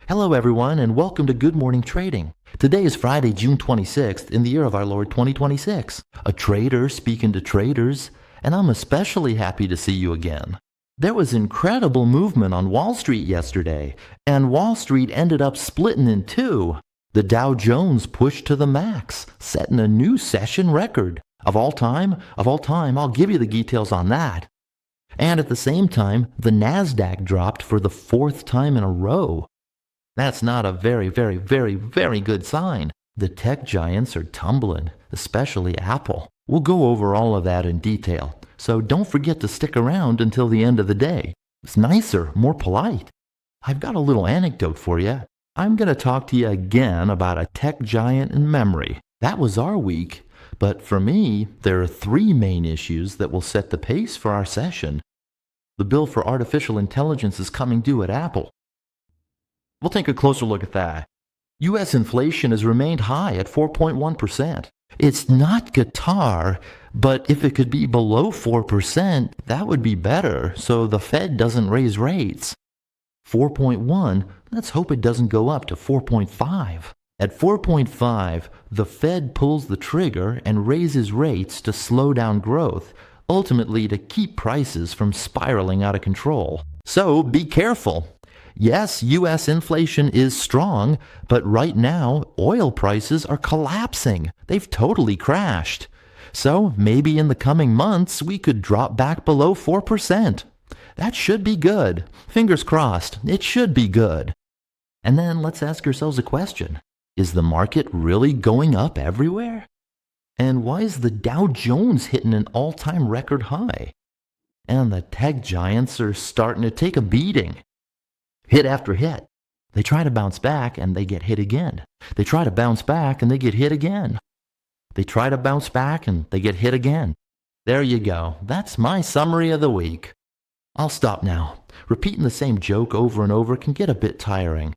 Hello everyone and welcome to Good Morning Trading. Today is Friday, June 26th in the year of our Lord 2026. A trader speaking to traders, and I'm especially happy to see you again. There was incredible movement on Wall Street yesterday, and Wall Street ended up splitting in two. The Dow Jones pushed to the max, setting a new session record. Of all time, I'll give you the details on that. And at the same time, the Nasdaq dropped for the fourth time in a row. That's not a very good sign. The tech giants are tumbling, especially Apple. We'll go over all of that in detail, so don't forget to stick around until the end of the day. It's nicer, more polite. I've got a little anecdote for you. I'm going to talk to you again about a tech giant in memory. That was our week, but for me, there are three main issues that will set the pace for our session. The bill for artificial intelligence is coming due at Apple. We'll take a closer look at that. U.S. inflation has remained high at 4.1%. It's not Qatar, but if it could be below 4%, that would be better, so the Fed doesn't raise rates. 4.1, let's hope it doesn't go up to 4.5. At 4.5, the Fed pulls the trigger and raises rates to slow down growth, ultimately to keep prices from spiraling out of control. So be careful. Yes, U.S. inflation is strong, but right now, oil prices are collapsing. They've totally crashed. So maybe in the coming months, we could drop back below 4%. That should be good. Fingers crossed, it should be good. And then let's ask ourselves a question. Is the market really going up everywhere? And why is the Dow Jones hitting an all-time record high? And the tech giants are starting to take a beating. Hit after hit. They try to bounce back and they get hit again. They try to bounce back and they get hit again. They try to bounce back and they get hit again. There you go. That's my summary of the week. I'll stop now. Repeating the same joke over and over can get a bit tiring.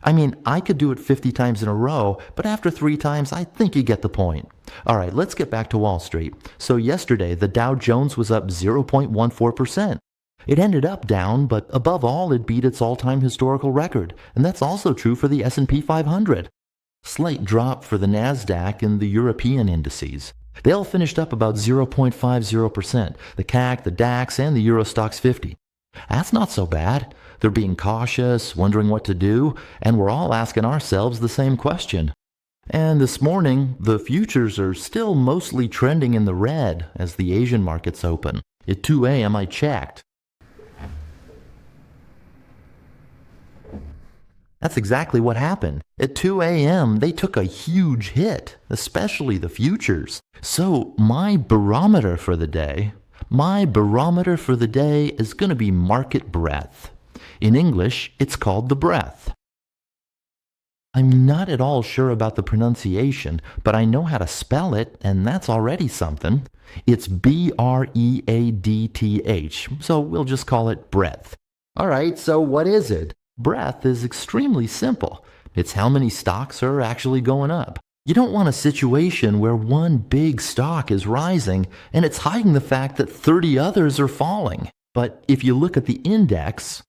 I mean, I could do it 50 times in a row, but after 3 times, I think you get the point. All right, let's get back to Wall Street. So yesterday, the Dow Jones was up 0.14%. It ended up down, but above all, it beat its all-time historical record, and that's also true for the S&P 500. Slight drop for the Nasdaq and the European indices. They all finished up about 0.50%, the CAC, the DAX, and the Eurostoxx 50. That's not so bad. They're being cautious, wondering what to do, and we're all asking ourselves the same question. And this morning, the futures are still mostly trending in the red as the Asian markets open. At 2 a.m. I checked. That's exactly what happened. At 2 a.m., they took a huge hit, especially the futures. So my barometer for the day is going to be market breadth. In English, it's called the breadth. I'm not at all sure about the pronunciation, but I know how to spell it, and that's already something. It's B-R-E-A-D-T-H, so we'll just call it breadth. All right, so what is it? Breadth is extremely simple. It's how many stocks are actually going up. You don't want a situation where one big stock is rising and it's hiding the fact that 30 others are falling. But if you look at the index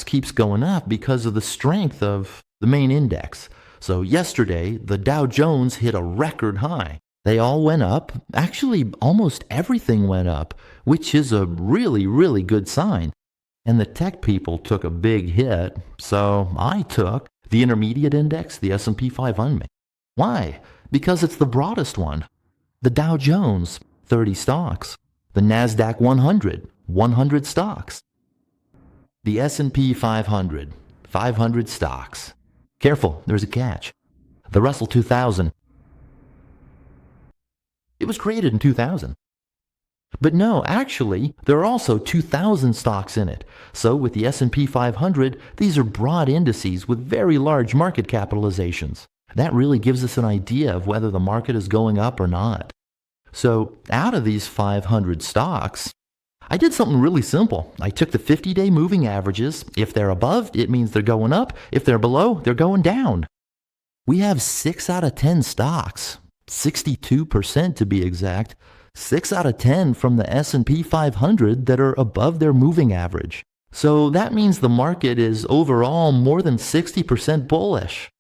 keeps going up because of the strength of the main index. So yesterday, the Dow Jones hit a record high. They all went up. Actually, almost everything went up, which is a really good sign. And the tech people took a big hit, so I took the intermediate index, the S&P 500. Why? Because it's the broadest one. The Dow Jones, 30 stocks. The Nasdaq 100, 100 stocks. The S&P 500, 500 stocks. Careful, there's a catch. The Russell 2000. It was created in 2000. But no, actually, there are also 2,000 stocks in it. So with the S&P 500, these are broad indices with very large market capitalizations. That really gives us an idea of whether the market is going up or not. So out of these 500 stocks, I did something really simple. I took the 50-day moving averages. If they're above, it means they're going up. If they're below, they're going down. We have 6 out of 10 stocks, 62% to be exact, 6 out of 10 from the S&P 500 that are above their moving average. So that means the market is overall more than 60% bullish.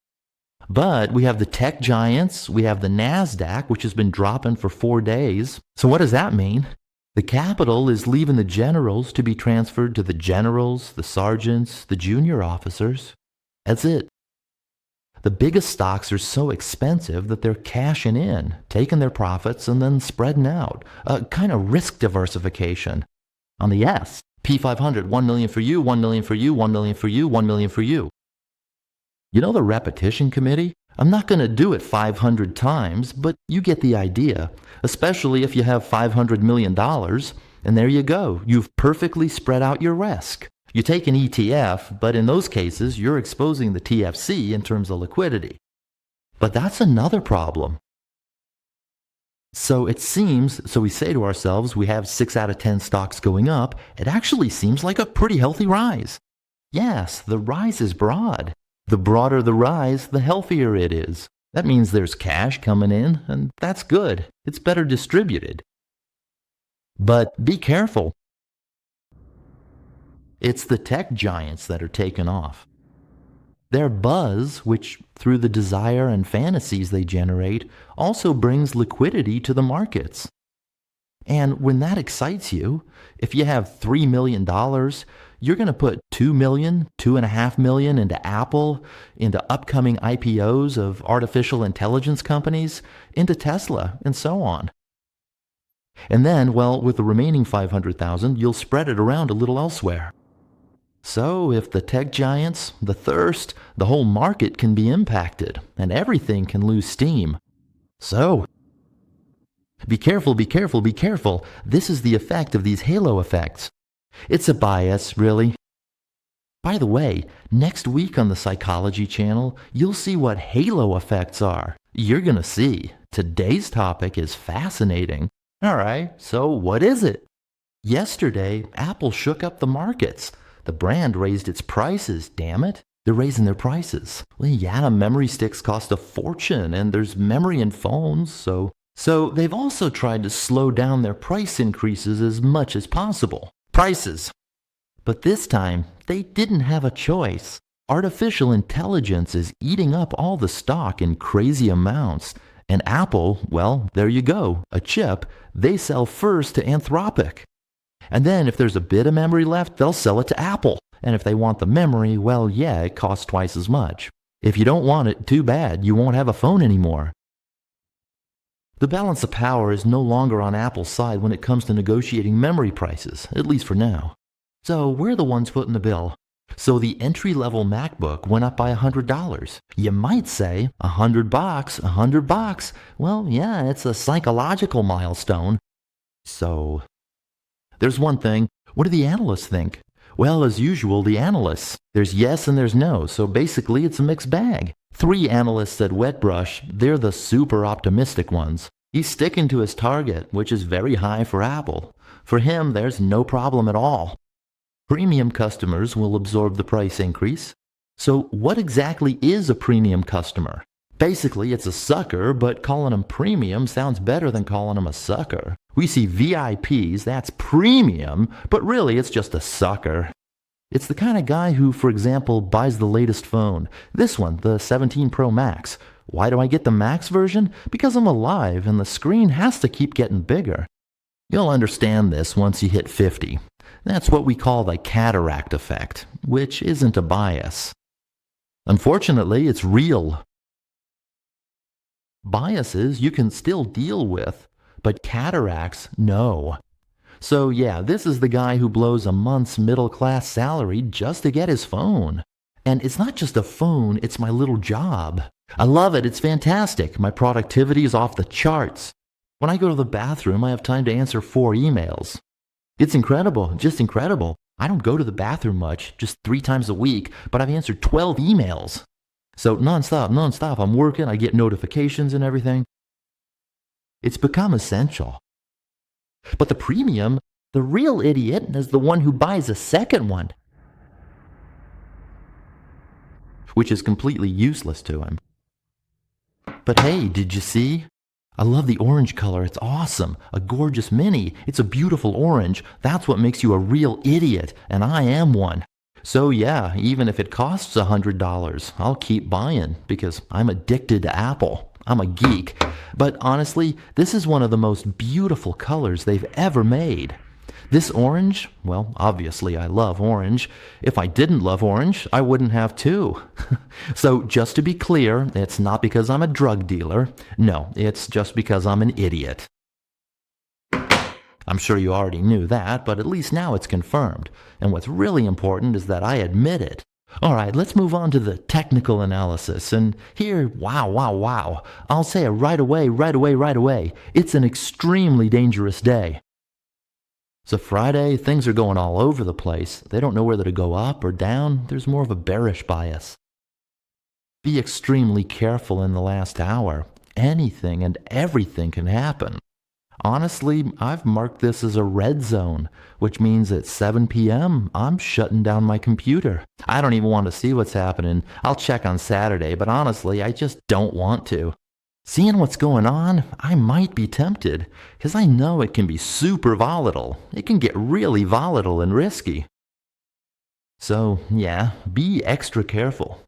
But we have the tech giants, we have the NASDAQ, which has been dropping for 4 days. So what does that mean? The capital is leaving the generals to be transferred to the generals, the sergeants, the junior officers. That's it. The biggest stocks are so expensive that they're cashing in, taking their profits, and then spreading out. A kind of risk diversification. On the S, P500, 1 million for you, 1 million for you, 1 million for you, 1 million for you. You know the repetition committee? I'm not going to do it 500 times, but you get the idea, especially if you have $500 million, and there you go. You've perfectly spread out your risk. You take an ETF, but in those cases, you're exposing the TFC in terms of liquidity. But that's another problem. So it seems, so we say to ourselves, we have 6 out of 10 stocks going up. It actually seems like a pretty healthy rise. Yes, the rise is broad. The broader the rise, the healthier it is. That means there's cash coming in, and that's good. It's better distributed. But be careful. It's the tech giants that are taking off. Their buzz, which through the desire and fantasies they generate, also brings liquidity to the markets. And when that excites you, if you have $3 million, you're going to put $2 million, $2.5 million into Apple, into upcoming IPOs of artificial intelligence companies, into Tesla, and so on. And then, well, with the remaining 500,000, you'll spread it around a little elsewhere. So if the tech giants, the thirst, the whole market can be impacted, and everything can lose steam. So be careful, be careful, be careful. This is the effect of these halo effects. It's a bias, really. By the way, next week on the Psychology channel, you'll see what halo effects are. You're going to see. Today's topic is fascinating. All right, so what is it? Yesterday, Apple shook up the markets. The brand raised its prices, damn it. They're raising their prices. Well, yeah, memory sticks cost a fortune, and there's memory in phones, so they've also tried to slow down their price increases as much as possible. Prices. But this time, they didn't have a choice. Artificial intelligence is eating up all the stock in crazy amounts. And Apple, well, there you go, a chip, they sell first to Anthropic. And then if there's a bit of memory left, they'll sell it to Apple. And if they want the memory, well, yeah, it costs twice as much. If you don't want it, too bad, you won't have a phone anymore. The balance of power is no longer on Apple's side when it comes to negotiating memory prices, at least for now. So we're the ones footing the bill. So the entry-level MacBook went up by $100. You might say, $100, $100. Well, yeah, it's a psychological milestone. So there's one thing. What do the analysts think? Well, as usual, the analysts. There's yes and there's no, so basically it's a mixed bag. 3 analysts said Wetbrush. They're the super optimistic ones. He's sticking to his target, which is very high for Apple. For him, there's no problem at all. Premium customers will absorb the price increase. So what exactly is a premium customer? Basically, it's a sucker, but calling them premium sounds better than calling them a sucker. We see VIPs, that's premium, but really it's just a sucker. It's the kind of guy who, for example, buys the latest phone. This one, the 17 Pro Max. Why do I get the Max version? Because I'm alive and the screen has to keep getting bigger. You'll understand this once you hit 50. That's what we call the cataract effect, which isn't a bias. Unfortunately, it's real. Biases you can still deal with, but cataracts, no. So yeah, this is the guy who blows a month's middle-class salary just to get his phone. And it's not just a phone, it's my little job. I love it, it's fantastic. My productivity is off the charts. When I go to the bathroom, I have time to answer 4 emails. It's incredible, just incredible. I don't go to the bathroom much, just 3 times a week, but I've answered 12 emails. So nonstop, I'm working, I get notifications and everything. It's become essential. But the premium, the real idiot, is the one who buys a second one, which is completely useless to him. But hey, did you see? I love the orange color. It's awesome. A gorgeous mini. It's a beautiful orange. That's what makes you a real idiot, and I am one. So yeah, even if it costs $100, I'll keep buying because I'm addicted to Apple. I'm a geek. But honestly, this is one of the most beautiful colors they've ever made. This orange, well, obviously I love orange. If I didn't love orange, I wouldn't have two. So just to be clear, it's not because I'm a drug dealer. No, it's just because I'm an idiot. I'm sure you already knew that, but at least now it's confirmed. And what's really important is that I admit it. All right, let's move on to the technical analysis. And here, wow. I'll say it right away. It's an extremely dangerous day. So Friday, things are going all over the place. They don't know whether to go up or down. There's more of a bearish bias. Be extremely careful in the last hour. Anything and everything can happen. Honestly, I've marked this as a red zone, which means at 7 p.m., I'm shutting down my computer. I don't even want to see what's happening. I'll check on Saturday, but honestly, I just don't want to. Seeing what's going on, I might be tempted, because I know it can be super volatile. It can get really volatile and risky. So, yeah, be extra careful.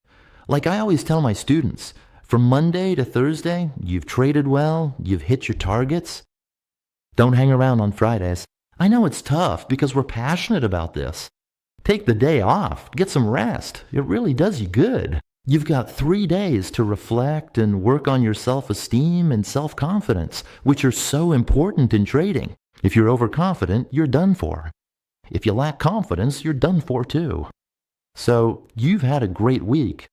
Like I always tell my students, from Monday to Thursday, you've traded well, you've hit your targets. Don't hang around on Fridays. I know it's tough because we're passionate about this. Take the day off, get some rest. It really does you good. You've got 3 days to reflect and work on your self-esteem and self-confidence, which are so important in trading. If you're overconfident, you're done for. If you lack confidence, you're done for too. So you've had a great week.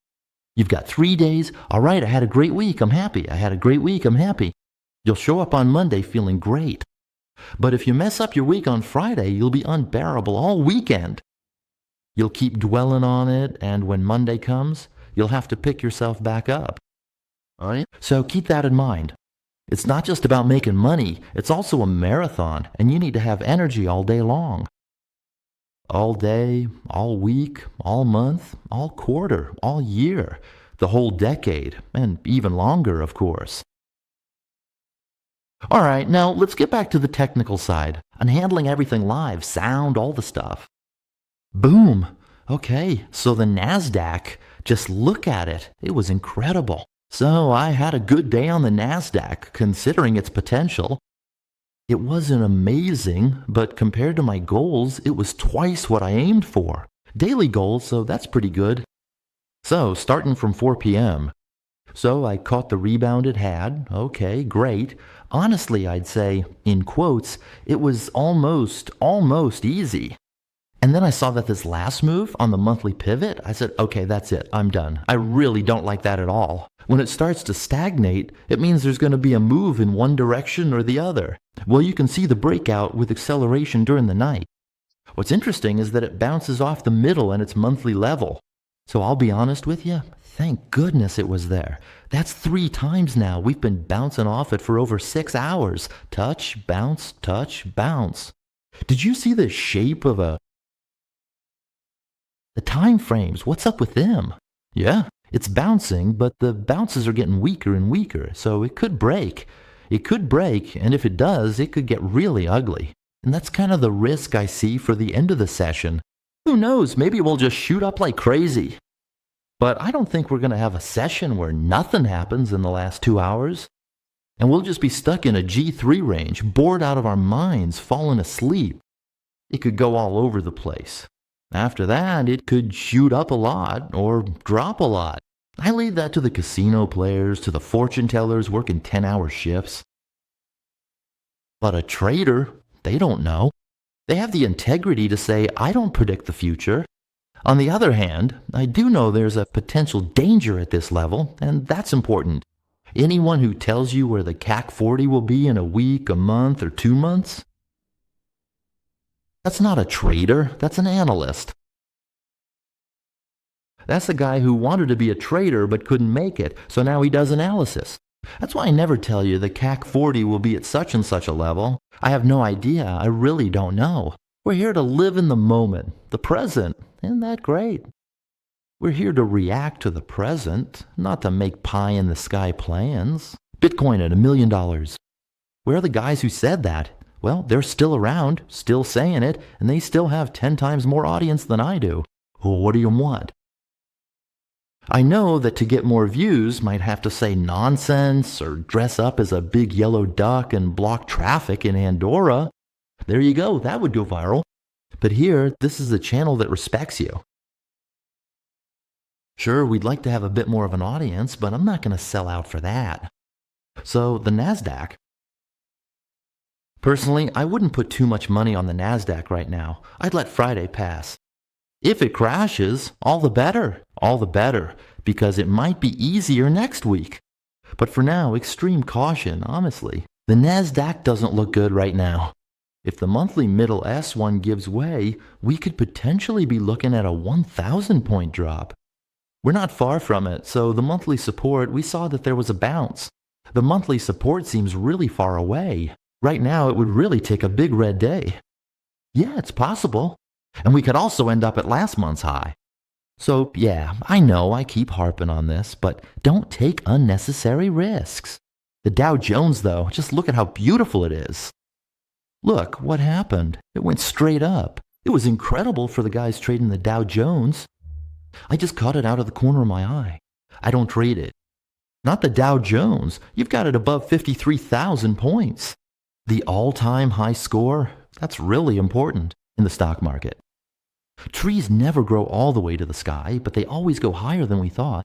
You've got 3 days. All right, I had a great week. I'm happy. I had a great week. I'm happy. You'll show up on Monday feeling great. But if you mess up your week on Friday, you'll be unbearable all weekend. You'll keep dwelling on it, and when Monday comes, you'll have to pick yourself back up. All right? So keep that in mind. It's not just about making money, it's also a marathon, and you need to have energy all day long. All day, all week, all month, all quarter, all year, the whole decade, and even longer, of course. All right, now let's get back to the technical side, on handling everything live, sound, all the stuff. Boom! Okay, so the NASDAQ, just look at it. It was incredible. So I had a good day on the NASDAQ, considering its potential. It wasn't amazing, but compared to my goals, it was twice what I aimed for. Daily goals, so that's pretty good. So, starting from 4 p.m. So I caught the rebound it had. Okay, great. Honestly, I'd say, in quotes, it was almost easy. And then I saw that this last move on the monthly pivot, I said, okay, that's it. I'm done. I really don't like that at all. When it starts to stagnate, it means there's going to be a move in one direction or the other. Well, you can see the breakout with acceleration during the night. What's interesting is that it bounces off the middle and its monthly level. So I'll be honest with you, thank goodness it was there. That's 3 times now. We've been bouncing off it for over 6 hours. Touch, bounce, touch, bounce. Did you see the shape of the time frames? What's up with them? Yeah, it's bouncing, but the bounces are getting weaker and weaker, so it could break. It could break, and if it does, it could get really ugly. And that's kind of the risk I see for the end of the session. Who knows, maybe we'll just shoot up like crazy. But I don't think we're going to have a session where nothing happens in the last 2 hours. And we'll just be stuck in a G3 range, bored out of our minds, falling asleep. It could go all over the place. After that, it could shoot up a lot or drop a lot. I leave that to the casino players, to the fortune tellers working 10-hour shifts. But a trader, they don't know. They have the integrity to say, I don't predict the future. On the other hand, I do know there's a potential danger at this level, and that's important. Anyone who tells you where the CAC 40 will be in a week, a month, or 2 months, that's not a trader, that's an analyst. That's a guy who wanted to be a trader but couldn't make it, so now he does analysis. That's why I never tell you the CAC 40 will be at such and such a level. I have no idea, I really don't know. We're here to live in the moment, the present. Isn't that great? We're here to react to the present, not to make pie-in-the-sky plans. Bitcoin at $1 million. Where are the guys who said that? Well, they're still around, still saying it, and they still have 10 times more audience than I do. Well, what do you want? I know that to get more views might have to say nonsense or dress up as a big yellow duck and block traffic in Andorra. There you go, that would go viral. But here, this is a channel that respects you. Sure, we'd like to have a bit more of an audience, but I'm not going to sell out for that. So, the NASDAQ. Personally, I wouldn't put too much money on the NASDAQ right now. I'd let Friday pass. If it crashes, all the better, because it might be easier next week. But for now, extreme caution, honestly. The NASDAQ doesn't look good right now. If the monthly middle S1 gives way, we could potentially be looking at a 1,000 point drop. We're not far from it, so the monthly support, we saw that there was a bounce. The monthly support seems really far away. Right now, it would really take a big red day. Yeah, it's possible. And we could also end up at last month's high. So, yeah, I know I keep harping on this, but don't take unnecessary risks. The Dow Jones, though, just look at how beautiful it is. Look, what happened? It went straight up. It was incredible for the guys trading the Dow Jones. I just caught it out of the corner of my eye. I don't trade it. Not the Dow Jones. You've got it above 53,000 points. The all-time high score, that's really important in the stock market. Trees never grow all the way to the sky, but they always go higher than we thought.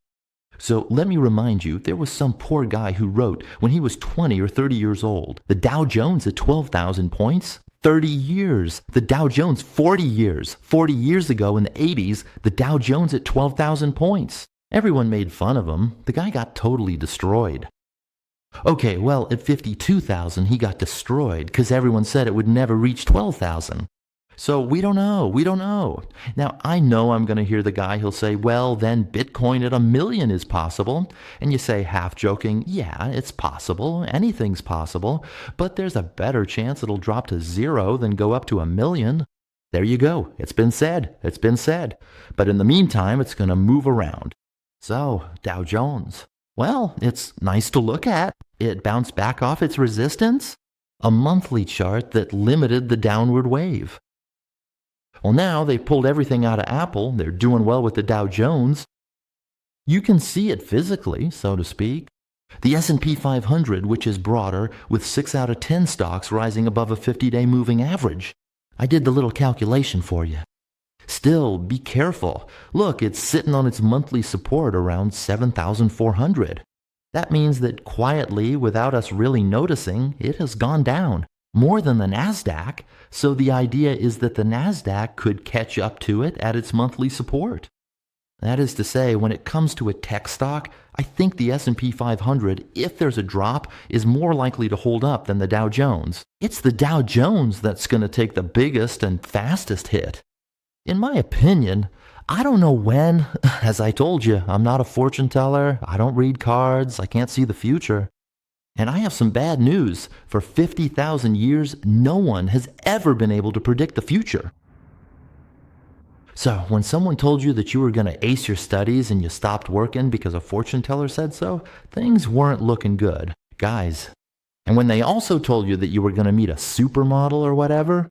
So let me remind you, there was some poor guy who wrote when he was 20 or 30 years old, the Dow Jones at 12,000 points, 30 years. The Dow Jones 40 years. 40 years ago in the 80s, the Dow Jones at 12,000 points. Everyone made fun of him. The guy got totally destroyed. Okay, well, at 52,000, he got destroyed because everyone said it would never reach 12,000. So we don't know. Now, I know I'm going to hear the guy who'll say, well, then Bitcoin at $1 million is possible. And you say, half joking, yeah, it's possible. Anything's possible. But there's a better chance it'll drop to 0 than go up to $1 million. There you go. It's been said. But in the meantime, it's going to move around. So, Dow Jones. Well, it's nice to look at. It bounced back off its resistance. A monthly chart that limited the downward wave. Well, now they've pulled everything out of Apple. They're doing well with the Dow Jones. You can see it physically, so to speak. The S&P 500, which is broader, with 6 out of 10 stocks rising above a 50-day moving average. I did the little calculation for you. Still, be careful. Look, it's sitting on its monthly support around 7,400. That means that quietly, without us really noticing, it has gone down. More than the NASDAQ, so the idea is that the NASDAQ could catch up to it at its monthly support. That is to say, when it comes to a tech stock, I think the S&P 500, if there's a drop, is more likely to hold up than the Dow Jones. It's the Dow Jones that's going to take the biggest and fastest hit. In my opinion, I don't know when. As I told you, I'm not a fortune teller, I don't read cards, I can't see the future. And I have some bad news. For 50,000 years, no one has ever been able to predict the future. So, when someone told you that you were going to ace your studies and you stopped working because a fortune teller said so, things weren't looking good, guys. And when they also told you that you were going to meet a supermodel or whatever,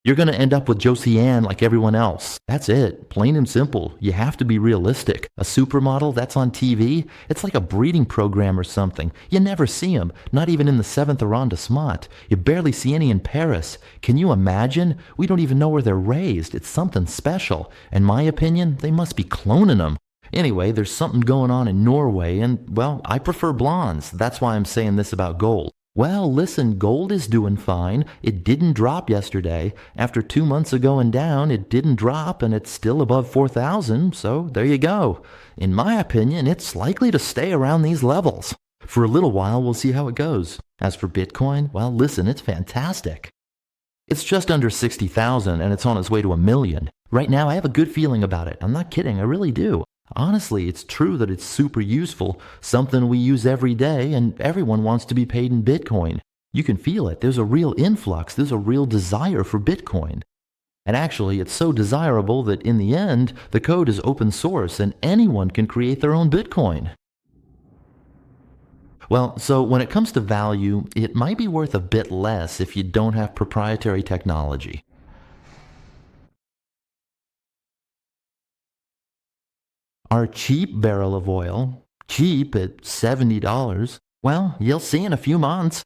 you're going to end up with Josie Ann like everyone else. That's it. Plain and simple. You have to be realistic. A supermodel that's on TV, it's like a breeding program or something. You never see them, not even in the 7th arrondissement. You barely see any in Paris. Can you imagine? We don't even know where they're raised. It's something special. In my opinion, they must be cloning them. Anyway, there's something going on in Norway, and, well, I prefer blondes. That's why I'm saying this about gold. Well, listen, gold is doing fine. It didn't drop yesterday. After 2 months of going down, it didn't drop, and it's still above 4,000, so there you go. In my opinion, it's likely to stay around these levels. For a little while, we'll see how it goes. As for Bitcoin, well, listen, it's fantastic. It's just under 60,000, and it's on its way to $1 million. Right now, I have a good feeling about it. I'm not kidding, I really do. Honestly, it's true that it's super useful, something we use every day, and everyone wants to be paid in Bitcoin. You can feel it. There's a real influx. There's a real desire for Bitcoin. And actually, it's so desirable that in the end, the code is open source and anyone can create their own Bitcoin. Well, so when it comes to value, it might be worth a bit less if you don't have proprietary technology. Our cheap barrel of oil, cheap at $70, well, you'll see in a few months.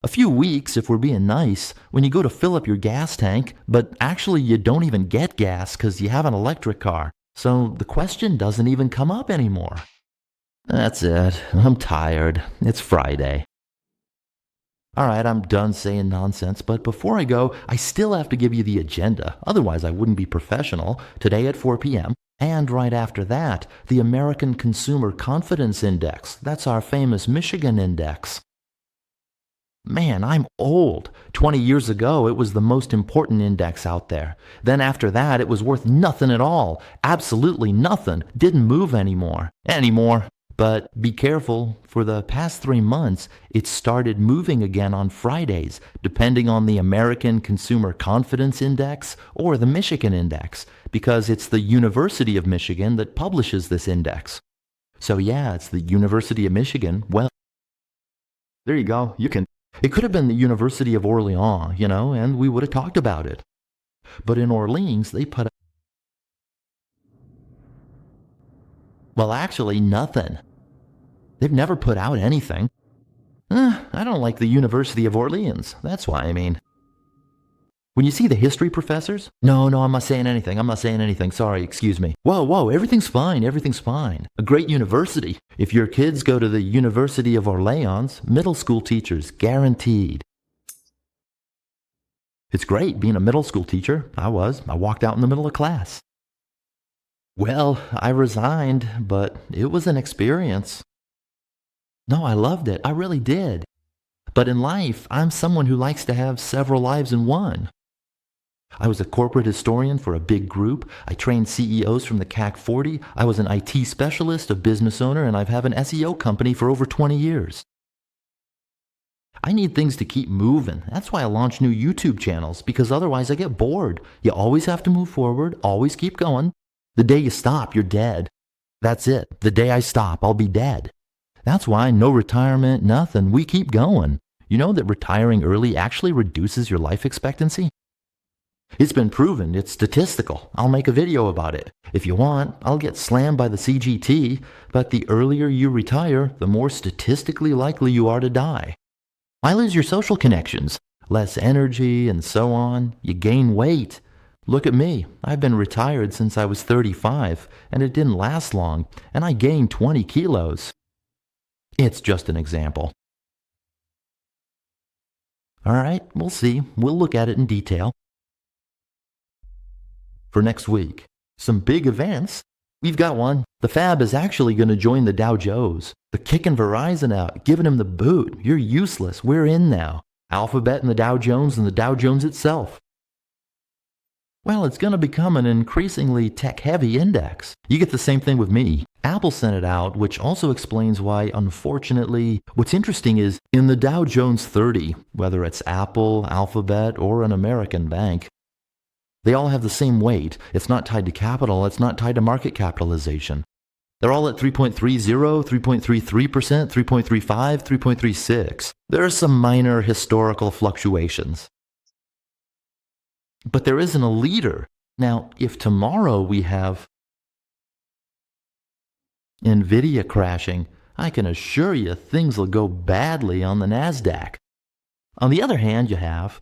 A few weeks if we're being nice, when you go to fill up your gas tank, but actually you don't even get gas because you have an electric car. So the question doesn't even come up anymore. That's it. I'm tired. It's Friday. All right, I'm done saying nonsense, but before I go, I still have to give you the agenda. Otherwise, I wouldn't be professional. Today at 4 p.m. And right after that, the American Consumer Confidence Index. That's our famous Michigan index. Man, I'm old. 20 years ago, it was the most important index out there. Then after that, it was worth nothing at all. Absolutely nothing. Didn't move anymore. But be careful, for the past 3 months, it started moving again on Fridays, depending on the American Consumer Confidence Index or the Michigan Index, because it's the University of Michigan that publishes this index. So yeah, it's the University of Michigan. Well, there you go. It could have been the University of Orleans, and we would have talked about it. But in Orleans, they put well, actually, nothing. They've never put out anything. I don't like the University of Orleans. That's why, When you see the history professors? No, I'm not saying anything. Sorry, excuse me. Whoa, everything's fine. A great university. If your kids go to the University of Orleans, middle school teachers, guaranteed. It's great being a middle school teacher. I walked out in the middle of class. Well, I resigned, but it was an experience. No, I loved it. I really did. But in life, I'm someone who likes to have several lives in one. I was a corporate historian for a big group. I trained CEOs from the CAC 40. I was an IT specialist, a business owner, and I've had an SEO company for over 20 years. I need things to keep moving. That's why I launch new YouTube channels, because otherwise I get bored. You always have to move forward, always keep going. The day you stop, you're dead. That's it. The day I stop, I'll be dead. That's why no retirement, nothing. We keep going. You know that retiring early actually reduces your life expectancy? It's been proven. It's statistical. I'll make a video about it. If you want, I'll get slammed by the CGT, but the earlier you retire, the more statistically likely you are to die. Why lose your social connections? Less energy and so on. You gain weight. Look at me. I've been retired since I was 35, and it didn't last long, and I gained 20 kilos. It's just an example. All right, we'll see. We'll look at it in detail. For next week, some big events. We've got one. The Fab is actually going to join the Dow Jones. They're kicking Verizon out, giving him the boot. You're useless. We're in now. Alphabet and the Dow Jones and the Dow Jones itself. Well, it's going to become an increasingly tech-heavy index. You get the same thing with me. Apple sent it out, which also explains why, unfortunately, what's interesting is in the Dow Jones 30, whether it's Apple, Alphabet, or an American bank, they all have the same weight. It's not tied to capital. It's not tied to market capitalization. They're all at 3.30, 3.33%, 3.35, 3.36. There are some minor historical fluctuations. But there isn't a leader. Now, if tomorrow we have Nvidia crashing, I can assure you things will go badly on the NASDAQ. On the other hand, you have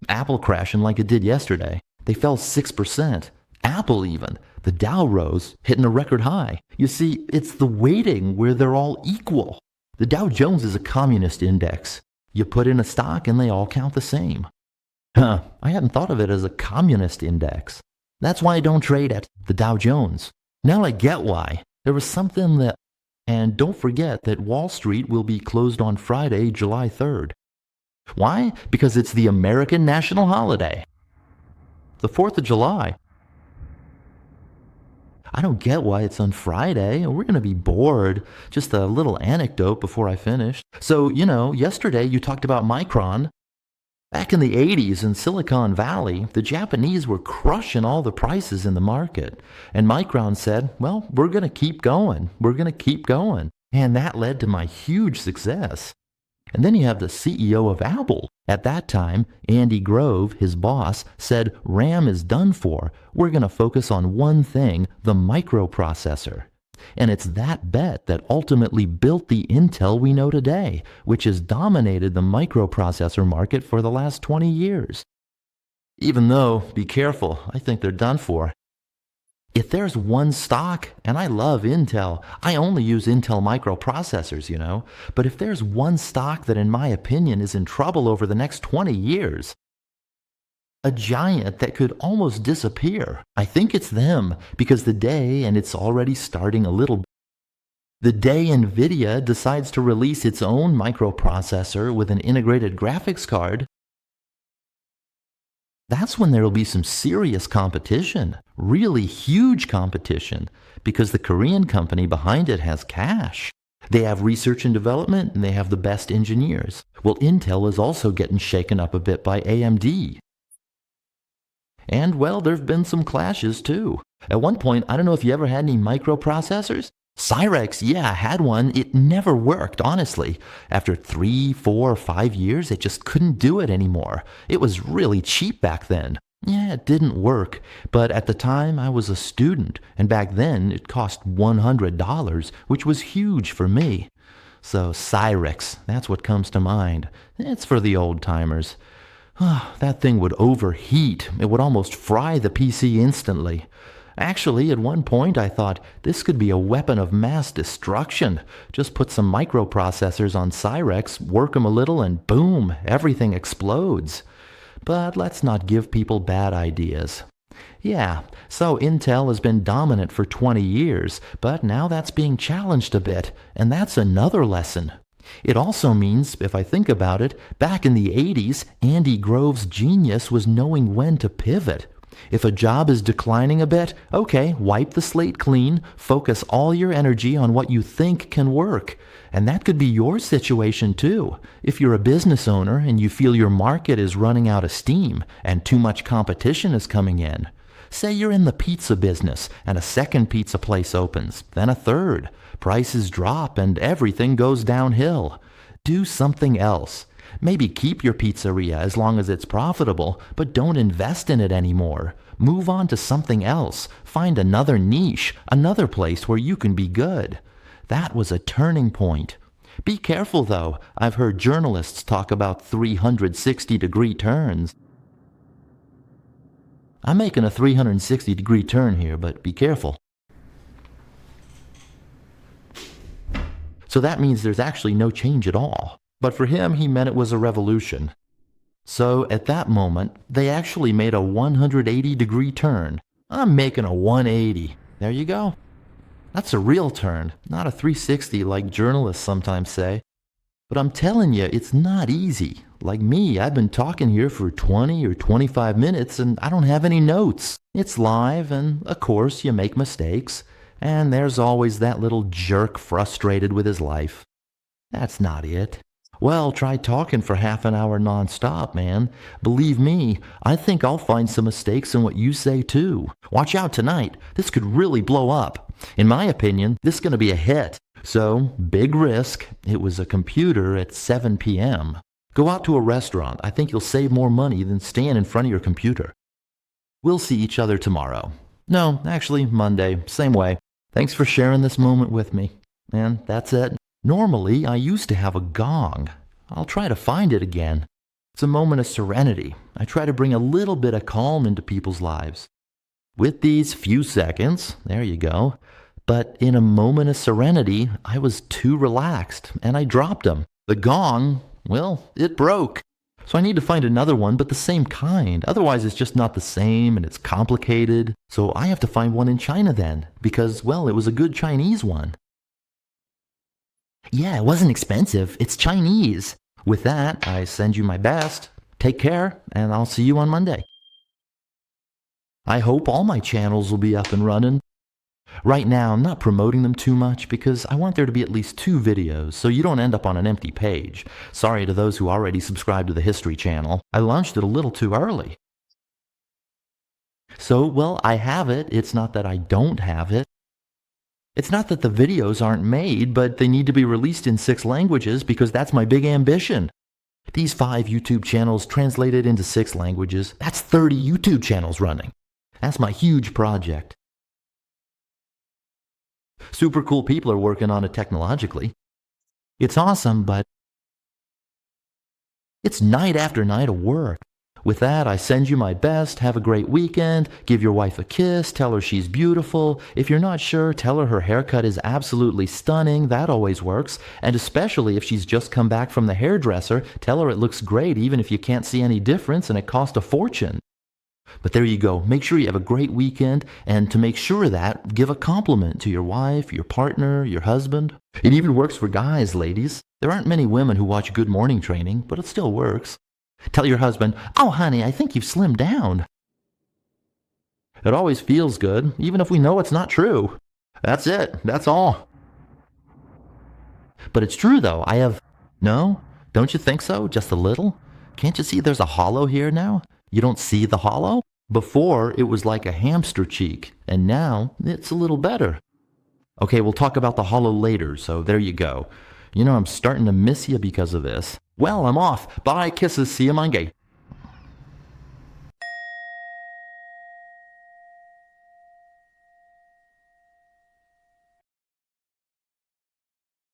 Apple crashing like it did yesterday. They fell 6%. Apple even. The Dow rose, hitting a record high. You see, it's the weighting where they're all equal. The Dow Jones is a communist index. You put in a stock and they all count the same. I hadn't thought of it as a communist index. That's why I don't trade at the Dow Jones. Now I get why. There was something that... And don't forget that Wall Street will be closed on Friday, July 3rd. Why? Because it's the American national holiday. The 4th of July. I don't get why it's on Friday. We're going to be bored. Just a little anecdote before I finish. So, yesterday you talked about Micron. Back in the 80s in Silicon Valley, the Japanese were crushing all the prices in the market. And Micron said, well, we're going to keep going. We're going to keep going. And that led to my huge success. And then you have the CEO of Apple. At that time, Andy Grove, his boss, said, RAM is done for. We're going to focus on one thing, the microprocessor. And it's that bet that ultimately built the Intel we know today, which has dominated the microprocessor market for the last 20 years. Even though, be careful, I think they're done for. If there's one stock, and I love Intel, I only use Intel microprocessors, but if there's one stock that in my opinion is in trouble over the next 20 years, a giant that could almost disappear, I think it's them, because the day, and it's already starting a little, the day NVIDIA decides to release its own microprocessor with an integrated graphics card, that's when there will be some serious competition, really huge competition, because the Korean company behind it has cash. They have research and development, and they have the best engineers. Well, Intel is also getting shaken up a bit by AMD. And, well, there have been some clashes, too. At one point, I don't know if you ever had any microprocessors. Cyrex, yeah, I had one. It never worked, honestly. After 3, 4, 5 years, it just couldn't do it anymore. It was really cheap back then. Yeah, it didn't work. But at the time, I was a student, and back then, it cost $100, which was huge for me. So Cyrex, that's what comes to mind. It's for the old-timers. That thing would overheat. It would almost fry the PC instantly. Actually, at one point I thought this could be a weapon of mass destruction. Just put some microprocessors on Cyrex, work them a little, and boom, everything explodes. But let's not give people bad ideas. Yeah, so Intel has been dominant for 20 years, but now that's being challenged a bit, and that's another lesson. It also means, if I think about it, back in the 80s, Andy Grove's genius was knowing when to pivot. If a job is declining a bit, okay, wipe the slate clean, focus all your energy on what you think can work. And that could be your situation too. If you're a business owner and you feel your market is running out of steam and too much competition is coming in. Say you're in the pizza business and a second pizza place opens, then a third. Prices drop and everything goes downhill. Do something else. Maybe keep your pizzeria as long as it's profitable, but don't invest in it anymore. Move on to something else. Find another niche, another place where you can be good. That was a turning point. Be careful though. I've heard journalists talk about 360-degree turns. I'm making a 360-degree turn here, but be careful. So that means there's actually no change at all. But for him, he meant it was a revolution. So at that moment, they actually made a 180-degree turn. I'm making a 180. There you go. That's a real turn, not a 360 like journalists sometimes say. But I'm telling you, it's not easy. Like me, I've been talking here for 20 or 25 minutes and I don't have any notes. It's live and, of course, you make mistakes. And there's always that little jerk frustrated with his life. That's not it. Well, try talking for half an hour nonstop, man. Believe me, I think I'll find some mistakes in what you say too. Watch out tonight. This could really blow up. In my opinion, this is going to be a hit. So, big risk. It was a computer at 7 p.m. Go out to a restaurant. I think you'll save more money than staying in front of your computer. We'll see each other tomorrow. No, actually, Monday. Same way. Thanks for sharing this moment with me. And that's it. Normally, I used to have a gong. I'll try to find it again. It's a moment of serenity. I try to bring a little bit of calm into people's lives. With these few seconds, there you go. But in a moment of serenity, I was too relaxed, and I dropped them. The gong, well, it broke. So I need to find another one, but the same kind. Otherwise, it's just not the same, and it's complicated. So I have to find one in China then, because, well, it was a good Chinese one. Yeah, it wasn't expensive. It's Chinese. With that, I send you my best. Take care, and I'll see you on Monday. I hope all my channels will be up and running. Right now, I'm not promoting them too much because I want there to be at least 2 videos so you don't end up on an empty page. Sorry to those who already subscribe to the History channel. I launched it a little too early. So, well, I have it. It's not that I don't have it. It's not that the videos aren't made, but they need to be released in 6 languages because that's my big ambition. These 5 YouTube channels translated into 6 languages, that's 30 YouTube channels running. That's my huge project. Super cool people are working on it technologically. It's awesome, but it's night after night of work. With that, I send you my best. Have a great weekend. Give your wife a kiss. Tell her she's beautiful. If you're not sure, tell her haircut is absolutely stunning. That always works. And especially if she's just come back from the hairdresser, tell her it looks great even if you can't see any difference and it cost a fortune. But there you go. Make sure you have a great weekend. And to make sure of that, give a compliment to your wife, your partner, your husband. It even works for guys, ladies. There aren't many women who watch Good Morning Training, but it still works. Tell your husband, "Oh, honey, I think you've slimmed down." It always feels good, even if we know it's not true. That's it. That's all. But it's true, though. No? Don't you think so? Just a little? Can't you see there's a hollow here now? You don't see the hollow? Before, it was like a hamster cheek, and now it's a little better. Okay, we'll talk about the hollow later, so there you go. You know, I'm starting to miss you because of this. Well, I'm off. Bye, kisses. See you Monday.